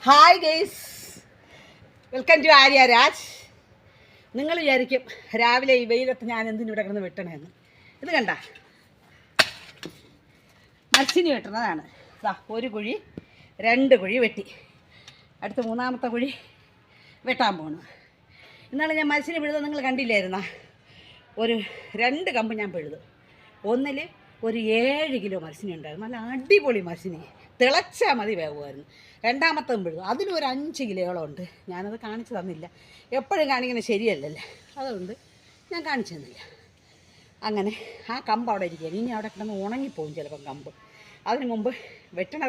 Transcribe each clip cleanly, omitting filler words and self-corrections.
Hi guys, welcome to Arya Raj. നിങ്ങൾ വിചാരിക്കും രാവിലെ ഈ വെയിലത്ത് ഞാൻ എന്തിനും ഇവിടെ കിടന്ന് വെട്ടണമെന്ന്. ഇത് കണ്ട മത്സ്യന് വെട്ടണതാണ്. ഒരു കുഴി, രണ്ട് കുഴി വെട്ടി, അടുത്ത മൂന്നാമത്തെ കുഴി വെട്ടാൻ പോകണം. ഇന്നാണ് ഞാൻ മത്സ്യന് പിഴുത് നിങ്ങൾ കണ്ടില്ലായിരുന്ന ഒരു 2 കമ്പ് ഞാൻ പിഴുതു. ഒന്നിൽ ഒരു 7 കിലോ മത്സ്യനി ഉണ്ടായിരുന്നു. നല്ല അടിപൊളി മത്സ്യനി, തിളച്ചാൽ മതി വേവുമായിരുന്നു. രണ്ടാമത്തെ പിഴുതു, അതിലൊരു 5 കിലോയോളം ഉണ്ട്. ഞാനത് കാണിച്ചു തന്നില്ല, എപ്പോഴും കാണിക്കുന്നത് ശരിയല്ലല്ലേ, അതുകൊണ്ട് ഞാൻ കാണിച്ചു തന്നില്ല. അങ്ങനെ ആ കമ്പ് അവിടെ ഇരിക്കുകയാണ്. ഇനി അവിടെ കിടന്ന് ഉണങ്ങിപ്പോവും ചിലപ്പം കമ്പ്. അതിന് മുമ്പ് വെട്ടണ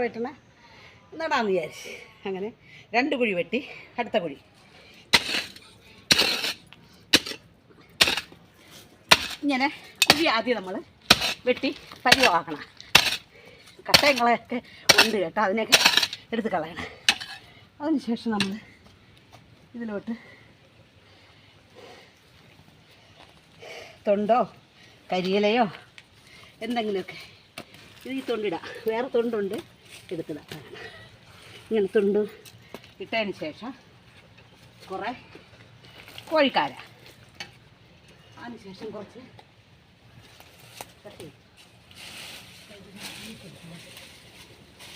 നടാന്ന് വിചാരിച്ച് അങ്ങനെ 2 കുഴി വെട്ടി. അടുത്ത കുഴി ഇങ്ങനെ കുഴി ആദ്യം നമ്മൾ വെട്ടി പരിവാക്കണം. കട്ടയങ്ങളൊക്കെ ഉണ്ട് കേട്ടോ, അതിനൊക്കെ എടുത്ത് കളയണം. അതിന് ശേഷം നമ്മൾ ഇതിലോട്ട് തൊണ്ടോ കരിയിലയോ എന്തെങ്കിലുമൊക്കെ ഈ തൊണ്ടിടാം. വേറെ തൊണ്ടുണ്ട്, എടുത്തിടാം. ഇങ്ങനെ തൊണ്ട് ഇട്ടതിന് ശേഷം കുറേ കോഴിക്കാര, അതിന് ശേഷം കുറച്ച്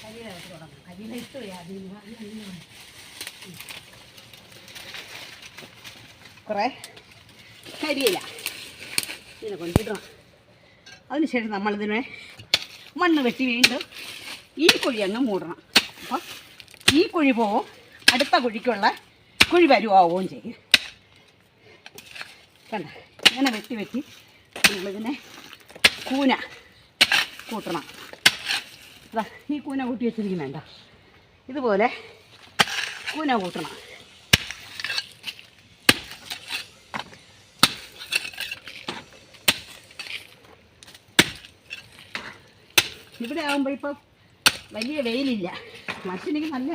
കരിയില തുടങ്ങാം. കരിയില ഇട്ട് കുറേ കരിയില ഇതിനെ കൊണ്ടിടണം. അതിനുശേഷം നമ്മളിതിനെ മണ്ണ് വെട്ടി വീണ്ടും ഈ കുഴി അങ്ങ് മൂടണം. അപ്പം ഈ കുഴി പോവും, അടുത്ത കുഴിക്കുള്ള കുഴി വരുവാവുകയും ചെയ്യും. കണ്ട, ഇങ്ങനെ വെട്ടി നമ്മളിതിനെ കൂന കൂട്ടണം. അതാ ഈ കൂന കൂട്ടി വെച്ചിരിക്കുന്നുണ്ട, ഇതുപോലെ കൂന കൂട്ടണം. ഇവിടെ ആകുമ്പോൾ ഇപ്പം വലിയ വെയിലില്ല. മനുഷ്യനിക്ക് നല്ല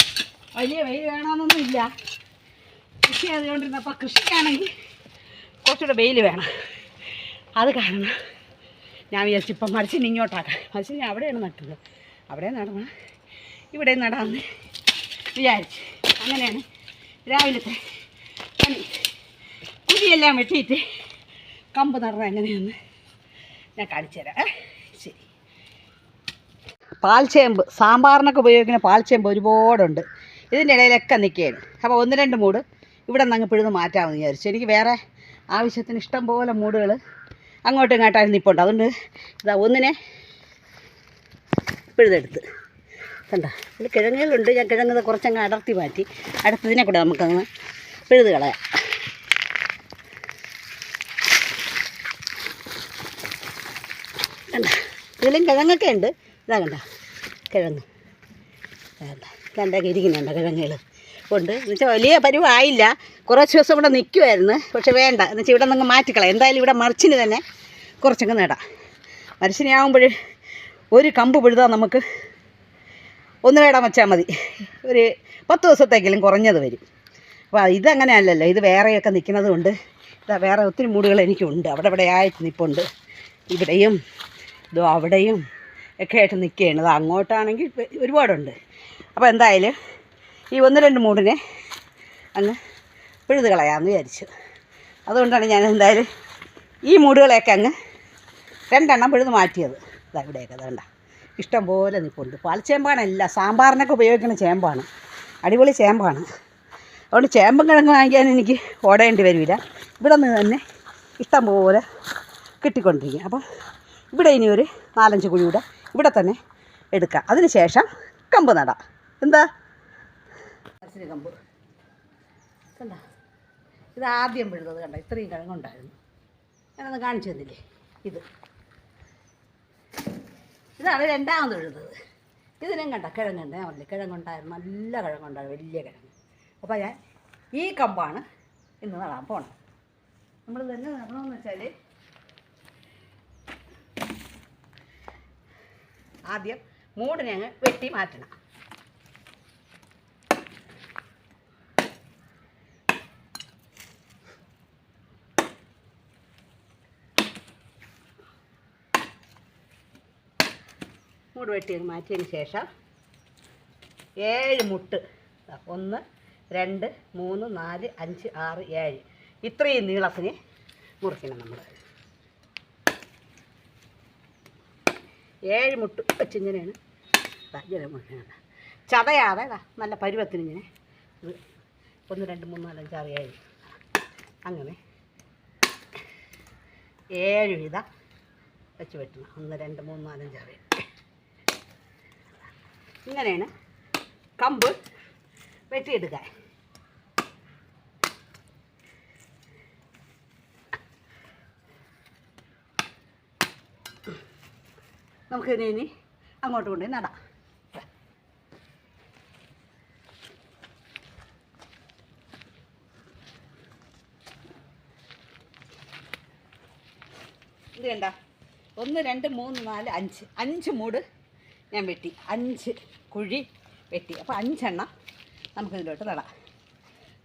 വലിയ വെയിൽ വേണമെന്നൊന്നും ഇല്ല. കൃഷി ആയതുകൊണ്ടിരുന്നപ്പോൾ കൃഷിക്കാണെങ്കിൽ കുറച്ചുകൂടെ വെയിൽ വേണം. അത് കാരണം ഞാൻ വിചാരിച്ചിപ്പം മത്സ്യം ഇങ്ങോട്ടാക്കാം. മത്സ്യം ഞാൻ അവിടെയാണ് നട്ടത്, അവിടെ നടണം, ഇവിടെ നടാമെന്ന് വിചാരിച്ച്. അങ്ങനെയാണ് രാവിലത്തെ പണി. കുഴിയെല്ലാം വെട്ടിയിട്ട് കമ്പ് നടണം എങ്ങനെയെന്ന് ഞാൻ കാണിച്ചു തരാം. ശരി. പാൽച്ചേമ്പ്, സാമ്പാറിനൊക്കെ ഉപയോഗിക്കുന്ന പാൽച്ചേമ്പ് ഒരുപാടുണ്ട്. ഇതിൻ്റെ ഇടയിലൊക്കെ നിൽക്കുകയാണ്. അപ്പോൾ 1-2 മൂട് ഇവിടെ നിന്ന് അങ്ങ് പിഴുത് മാറ്റാമെന്ന് വിചാരിച്ചു. എനിക്ക് വേറെ ആവശ്യത്തിന് ഇഷ്ടം പോലെ മൂടുകൾ അങ്ങോട്ടും ഇങ്ങോട്ടായിരുന്നു നിൽപ്പുണ്ട്. അതുകൊണ്ട് ഇതാ ഒന്നിനെ പിഴുതെടുത്ത്. കണ്ട, ഇതിൽ കിഴങ്ങുകളുണ്ട്. ഞാൻ കിഴങ്ങ് കുറച്ചങ്ങ് അടർത്തി മാറ്റി. അടുത്തതിനെ കൂടെ നമുക്കങ്ങ് പിഴുത് കളയാം. കണ്ട, ഇതിലും കിഴങ്ങൊക്കെ ഉണ്ട്. ഇതാ കണ്ട കിഴങ്ങ്, കണ്ടൊക്കെ ഇരിക്കുന്നുണ്ട് കിഴങ്ങുകൾ ഉണ്ട്. എന്നുവെച്ചാൽ വലിയ പരുവായില്ല, കുറച്ച് ദിവസം ഇവിടെ നിൽക്കുമായിരുന്നു. പക്ഷെ വേണ്ട എന്ന് വെച്ചാൽ ഇവിടെ നിന്ന് മാറ്റിക്കളയാം. എന്തായാലും ഇവിടെ മറിച്ചിന് തന്നെ കുറച്ചങ്ങ് നടാം. മരിച്ചിനാകുമ്പോൾ ഒരു കമ്പ് പിഴുതാൽ നമുക്ക് 1 വേടം വെച്ചാൽ മതി, ഒരു 10 ദിവസത്തേക്കെങ്കിലും കുറഞ്ഞത് വരും. അപ്പോൾ ഇതങ്ങനെ അല്ലല്ലോ, ഇത് വേറെയൊക്കെ നിൽക്കുന്നത് കൊണ്ട് ഇതാ വേറെ ഒത്തിരി മൂടുകൾ എനിക്കുണ്ട്. അവിടെ ആയിട്ട് നിൽപ്പുണ്ട്. ഇവിടെയും ഇതോ അവിടെയും ഒക്കെ ആയിട്ട് നിൽക്കുകയാണ്. അത് അങ്ങോട്ടാണെങ്കിൽ ഒരുപാടുണ്ട്. അപ്പോൾ എന്തായാലും ഈ 1-2 മൂടിനെ അങ്ങ് പിഴുത് കളയാമെന്ന് വിചാരിച്ചു. അതുകൊണ്ടാണ് ഞാൻ എന്തായാലും ഈ മൂടുകളെയൊക്കെ അങ്ങ് 2 എണ്ണം പിഴുത് മാറ്റിയത്. ഇതാ ഇവിടെയൊക്കെ വേണ്ട ഇഷ്ടം പോലെ നിൽപ്പുണ്ട്. പാൽച്ചേമ്പാണല്ല, സാമ്പാറിനൊക്കെ ഉപയോഗിക്കുന്ന ചേമ്പാണ്, അടിപൊളി ചേമ്പാണ്. അതുകൊണ്ട് ചേമ്പും കിഴങ്ങ് വാങ്ങിക്കാൻ എനിക്ക് ഓടേണ്ടി വരില്ല. ഇവിടെ നിന്ന് തന്നെ ഇഷ്ടം പോലെ കിട്ടിക്കൊണ്ടിരിക്കും. അപ്പം ഇവിടെ ഇനി ഒരു 4-5 കുഴി കൂടെ ഇവിടെ തന്നെ എടുക്കാം. അതിന് ശേഷം കമ്പ് നടാം. എന്താ മത്സ്യ കമ്പ് കണ്ട, ഇത് ആദ്യം പിഴുതത് കണ്ട, ഇത്രയും കിഴങ്ങുണ്ടായിരുന്നു. ഞാനൊന്ന് കാണിച്ചു തന്നില്ലേ. ഇതാണ് രണ്ടാമത് പിഴുതത്. ഇതിനും കണ്ട കിഴങ്ങുണ്ട്. ഞാൻ പറഞ്ഞില്ലേ കിഴങ്ങുണ്ടായിരുന്നു, നല്ല കിഴങ്ങുണ്ടായിരുന്നു, വലിയ കിഴങ്ങ്. അപ്പോൾ ഞാൻ ഈ കമ്പാണ് ഇന്ന് നടാൻ പോകണം. നമ്മൾ തന്നെ നടണമെന്ന് വെച്ചാൽ ആദ്യം മൂടിനെ അങ്ങ് വെട്ടി മാറ്റണം. മൂട് വെട്ടി മാറ്റിയതിന് ശേഷം 7 മുട്ട് 1 2 3 4 5 6 7 ഇത്രയും നീളത്തിന് മുറിക്കണം നമ്മൾ. 7 മുട്ട് വെച്ച് ഇങ്ങനെയാണ് ഇങ്ങനെ മുറിക്കണം. ചതയാതെ നല്ല പരുവത്തിന് ഇങ്ങനെ 1 2 3 4 5 6 7 അങ്ങനെ 7 വീത വെച്ച് വെട്ടണം. 1 2 3 4 5 6 7 ഇങ്ങനെയാണ് കമ്പ് വെട്ടിയെടുക്കാൻ. നമുക്കിതിനെ ഇനി അങ്ങോട്ട് കൊണ്ടുപോയി നടാം. ഇത് കണ്ട 1 2 3 4 5 5 മൂട് ഞാൻ വെട്ടി, 5 കുഴി വെട്ടി. അപ്പോൾ 5 എണ്ണം നമുക്കിതിലോട്ട് നടാം.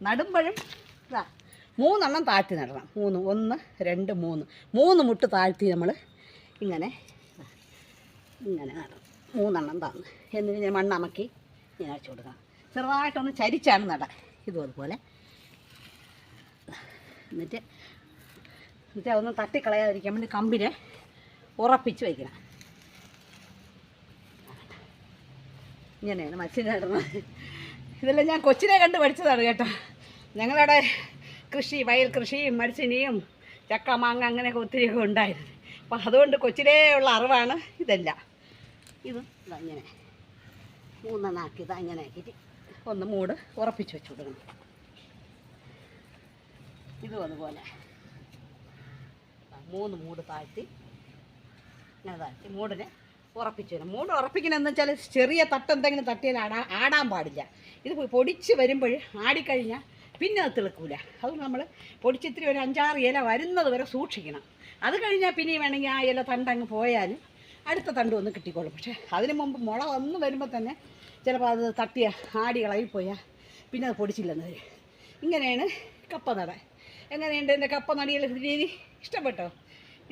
നടുമ്പോഴും ഇതാ 3 എണ്ണം താഴ്ത്തി നടണം. 3 1 2 3 3 മുട്ട് താഴ്ത്തി നമ്മൾ ഇങ്ങനെ നടണം. 3 എണ്ണം താന്ന് എന്നിട്ട് ഞാൻ മണ്ണമക്കി ഞാൻ അയച്ചു കൊടുക്കാം. ചെറുതായിട്ടൊന്ന് ചരിച്ചാണ് നടാൻ. ഇതും അതുപോലെ എന്നിട്ട് അതൊന്നും തട്ടിക്കളയാതിരിക്കാൻ വേണ്ടി കമ്പിനെ ഉറപ്പിച്ച് വയ്ക്കണം. ഇങ്ങനെയാണ് മച്ചിന് നടന്നത്. ഇതെല്ലാം ഞാൻ കൊച്ചിനെ കണ്ട് പഠിച്ചതാണ് കേട്ടോ. ഞങ്ങളവിടെ വയൽ കൃഷിയും മരച്ചിനിയും ചക്ക മാങ്ങ അങ്ങനെയൊക്കെ ഒത്തിരിയൊക്കെ ഉണ്ടായിരുന്നു. അപ്പം അതുകൊണ്ട് കൊച്ചിലേ ഉള്ള അറിവാണ് ഇതെല്ലാം. ഇതും ഇങ്ങനെ 3 എണ്ണം ആക്കി ഇങ്ങനെ ആക്കിയിട്ട് ഒന്ന് മൂട് ഉറപ്പിച്ച് വെച്ച് കൊടുക്കണം. ഇതും അതുപോലെ 3 മൂട് താഴ്ത്തി ഇങ്ങനെ താഴ്ത്തി മൂടിനെ ഉറപ്പിച്ച് വരും. മൂട് ഉറപ്പിക്കണമെന്ന് വെച്ചാൽ ചെറിയ എന്തെങ്കിലും തട്ടിയാൽ ആടാൻ പാടില്ല. ഇത് പൊടിച്ച് വരുമ്പോൾ ആടിക്കഴിഞ്ഞാൽ പിന്നെ അത് തിളക്കൂല. അത് നമ്മൾ പൊടിച്ചിത്തിരി ഒരു 5-6 ഇല വരുന്നത് വരെ സൂക്ഷിക്കണം. അത് കഴിഞ്ഞാൽ പിന്നെ വേണമെങ്കിൽ ആ ഇല തണ്ടങ്ങ് പോയാൽ അടുത്ത തണ്ട് വന്ന് കിട്ടിക്കോളും. പക്ഷേ അതിന് മുമ്പ് മുള വന്ന് വരുമ്പോൾ തന്നെ ചിലപ്പോൾ അത് തട്ടിയ ആടികളായിപ്പോയാൽ പിന്നെ അത് പൊടിച്ചില്ലെന്ന് വരും. ഇങ്ങനെയാണ് കപ്പ നട. എങ്ങനെയുണ്ട് എൻ്റെ കപ്പ നടിയുള്ള രീതി? ഇഷ്ടപ്പെട്ടോ?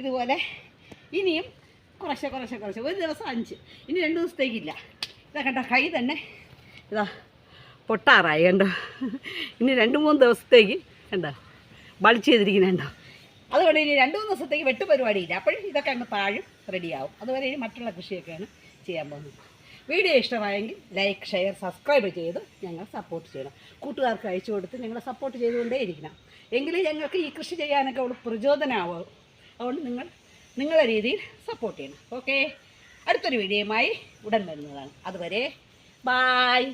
ഇതുപോലെ ഇനിയും കുറച്ച് ഒരു ദിവസം 5, ഇനി 2 ദിവസത്തേക്കില്ല. ഇതാ കണ്ടോ, കൈ തന്നെ ഇതാ പൊട്ടാറായി കണ്ടോ. ഇനി 2-3 ദിവസത്തേക്ക് കണ്ടോ ബളിച്ച് ചെയ്തിരിക്കുന്നുണ്ടോ. അതുകൊണ്ട് ഇനി 2-3 ദിവസത്തേക്ക് വെട്ടുപരിപാടിയില്ല. അപ്പോഴും ഇതൊക്കെ അങ്ങ് താഴും റെഡിയാവും. അതുവരെ ഇനി മറ്റുള്ള കൃഷിയൊക്കെയാണ് ചെയ്യാൻ പോകുന്നത്. വീഡിയോ ഇഷ്ടമായെങ്കിൽ ലൈക്ക്, ഷെയർ, സബ്സ്ക്രൈബ് ചെയ്ത് ഞങ്ങൾ സപ്പോർട്ട് ചെയ്യണം. കൂട്ടുകാർക്ക് അയച്ചു കൊടുത്ത് ഞങ്ങളെ സപ്പോർട്ട് ചെയ്തുകൊണ്ടേ ഇരിക്കണം. എങ്കിലും ഞങ്ങൾക്ക് ഈ കൃഷി ചെയ്യാനൊക്കെ ഉള്ള പ്രചോദനമാവും. അതുകൊണ്ട് നിങ്ങളുടെ രീതിയിൽ സപ്പോർട്ട് ചെയ്യണം. ഓക്കെ, അടുത്തൊരു വീഡിയോയുമായി ഉടൻ വരുന്നതാണ്. അതുവരെ ബായ്.